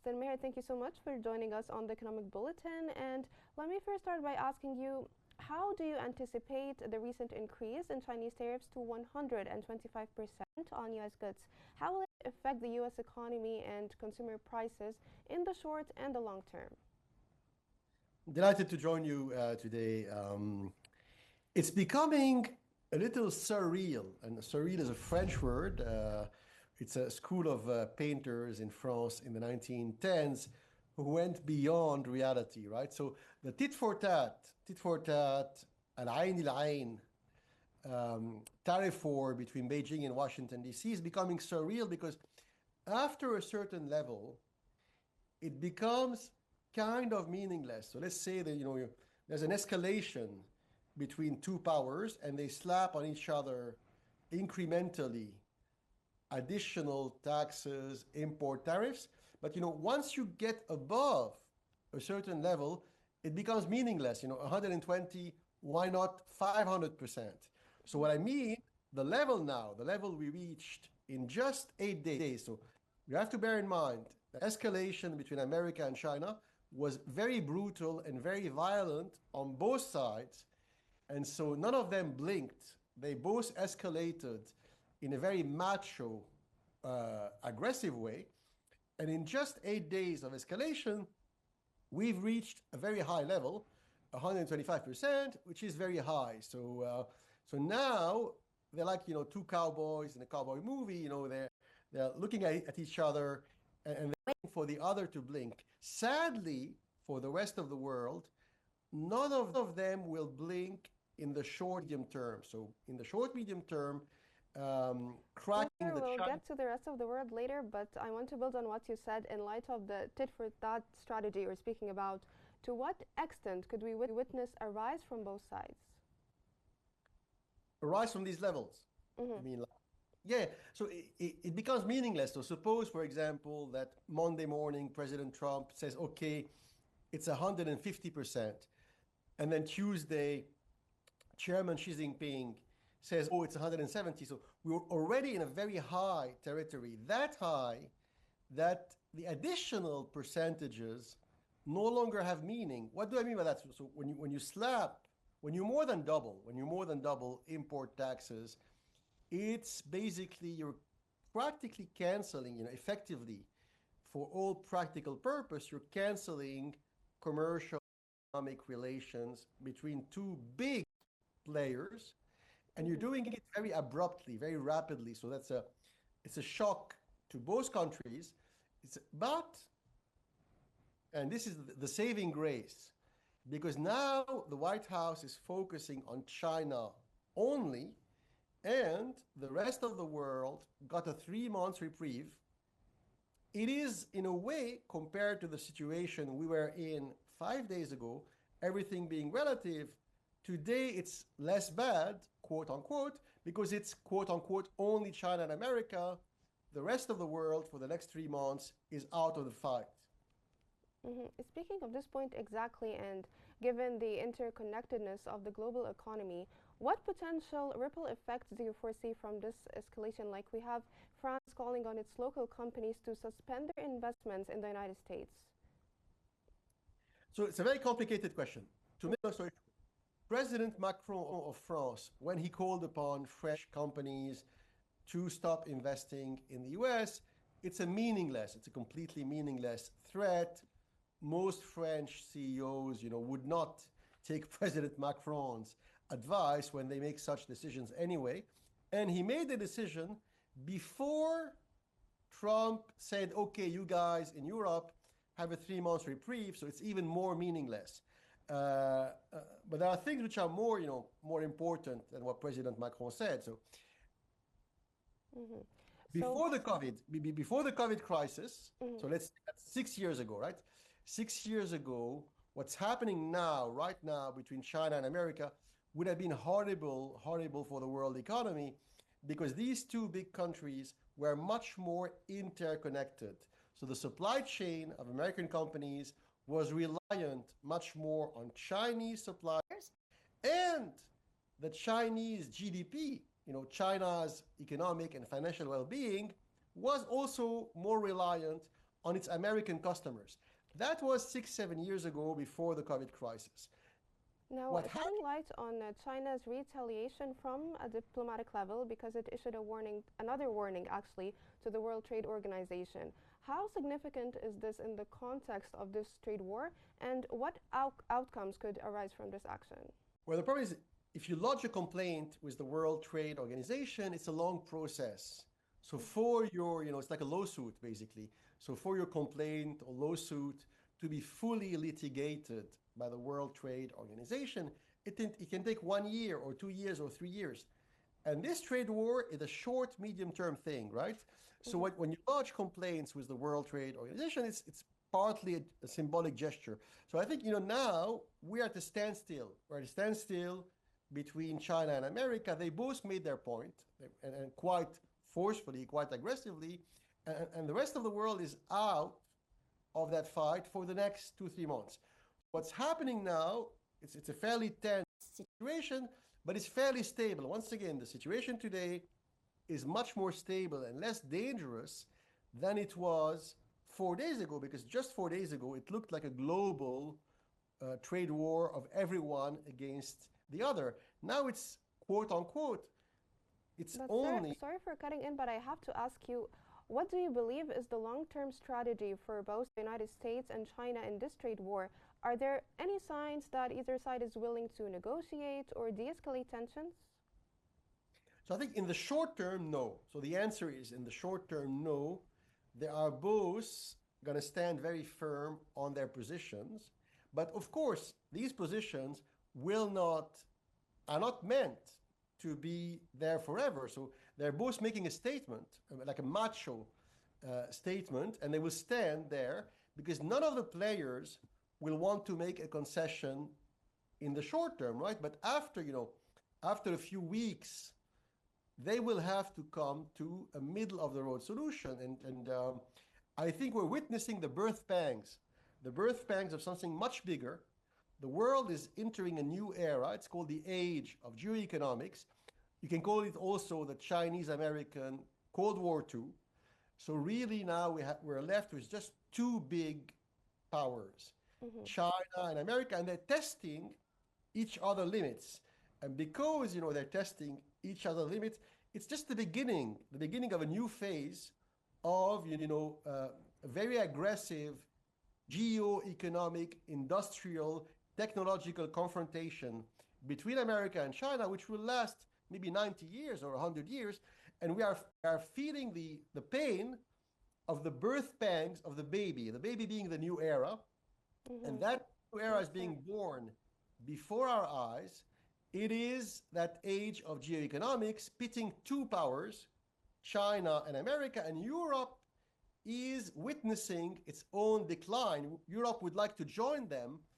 And Maher, thank you so much for joining us on the Economic Bulletin. And let me first start by asking you, how do you anticipate the recent increase in Chinese tariffs to 125% on US goods? How will it affect the US economy and consumer prices in the short and the long term? Delighted to join you today. It's becoming a little surreal, and surreal is a French word. It's a school of painters in France in the 1910s who went beyond reality, right? So the tit for tat, al-ain il-ain, tariff war between Beijing and Washington, D.C. is becoming surreal because after a certain level, it becomes kind of meaningless. So let's say that there's an escalation between two powers and they slap on each other incrementally additional taxes, import tariffs. But once you get above a certain level, it becomes meaningless. 120, why not 500%? So what I mean, the level we reached in just 8 days. So you have to bear in mind the escalation between America and China was very brutal and very violent on both sides. And so none of them blinked. They both escalated in a very macho, aggressive way. And in just 8 days of escalation, we've reached a very high level, 125%, which is very high. So now they're like, two cowboys in a cowboy movie. They're looking at each other and they're waiting for the other to blink. Sadly, for the rest of the world, none of them will blink in the short medium term. So in the short medium term, cracking the We'll China. get to the rest of the world later, but I want to build on what you said in light of the tit for tat strategy you're speaking about. To what extent could we witness a rise from both sides? A rise from these levels. Mm-hmm. I mean, yeah, so it becomes meaningless. So suppose, for example, that Monday morning, President Trump says, okay, it's 150%. And then Tuesday, Chairman Xi Jinping says, oh, it's 170. So we're already in a very high territory, that high that the additional percentages no longer have meaning. What do I mean by that? So when you more than double import taxes, it's basically you're practically canceling, effectively, for all practical purpose, you're canceling commercial economic relations between two big players, and you're doing it very abruptly, very rapidly. So it's a shock to both countries. And this is the saving grace, because now the White House is focusing on China only, and the rest of the world got a 3 month reprieve. It is, in a way, compared to the situation we were in 5 days ago, everything being relative, today it's less bad, quote unquote, because it's quote unquote only China and America. The rest of the world for the next 3 months is out of the fight. Speaking of this point exactly, and given the interconnectedness of the global economy, what potential ripple effects do you foresee from this escalation? Like we have France calling on its local companies to suspend their investments in the United States. So it's a very complicated question. To make a story, President Macron of France, when he called upon French companies to stop investing in the US, it's a completely meaningless threat. Most French CEOs, would not take President Macron's advice when they make such decisions anyway. And he made the decision before Trump said, okay, you guys in Europe have a 3 month reprieve, so it's even more meaningless. But there are things which are more important than what President Macron said. So Mm-hmm. before the COVID crisis, Mhm. so that's 6 years ago, right? 6 years ago, what's happening now, right now, between China and America would have been horrible for the world economy, because these two big countries were much more interconnected. So the supply chain of American companies was reliant much more on Chinese suppliers, and the Chinese GDP, China's economic and financial well-being, was also more reliant on its American customers. That was 6, 7 years ago before the COVID crisis. Now, What happened? shedding light on China's retaliation from a diplomatic level because it issued a warning, another warning actually, to the World Trade Organization. How significant is this in the context of this trade war, and what outcomes could arise from this action? Well, the problem is if you lodge a complaint with the World Trade Organization, it's a long process. So for your, it's like a lawsuit basically. So for your complaint or lawsuit to be fully litigated by the World Trade Organization, it can take 1 year or 2 years or 3 years. And this trade war is a short, medium-term thing, right? So when you lodge complaints with the World Trade Organization, it's partly a symbolic gesture. So I think, now we are at a standstill. We're at a standstill between China and America. They both made their point, and quite forcefully, quite aggressively, and the rest of the world is out of that fight for the next 2, 3 months. What's happening now, it's a fairly tense situation, but it's fairly stable. Once again, the situation today is much more stable and less dangerous than it was 4 days ago, because just 4 days ago, it looked like a global trade war of everyone against the other. Now it's quote unquote, it's But only. sorry for cutting in, but I have to ask you, what do you believe is the long-term strategy for both the United States and China in this trade war? Are there any signs that either side is willing to negotiate or de-escalate tensions? So I think in the short term, no. So the answer is in the short term, no. They are both going to stand very firm on their positions. But of course, these positions are not meant to be there forever. So they're both making a statement, like a macho statement, and they will stand there because none of the players will want to make a concession in the short term, right? But after a few weeks, they will have to come to a middle of the road solution. And I think we're witnessing the birth pangs of something much bigger. The world is entering a new era. It's called the age of geoeconomics. You can call it also the Chinese-American Cold War II. So really now we're left with just two big powers, China and America, and they're testing each other limits. And because they're testing each other limits, it's just the beginning of a new phase of a very aggressive geo-economic, industrial, technological confrontation between America and China, which will last maybe 90 years or 100 years. And we are feeling the pain of the birth pangs of the baby being the new era. And that new era is being born before our eyes. It is that age of geoeconomics pitting two powers, China and America, and Europe is witnessing its own decline. Europe would like to join them,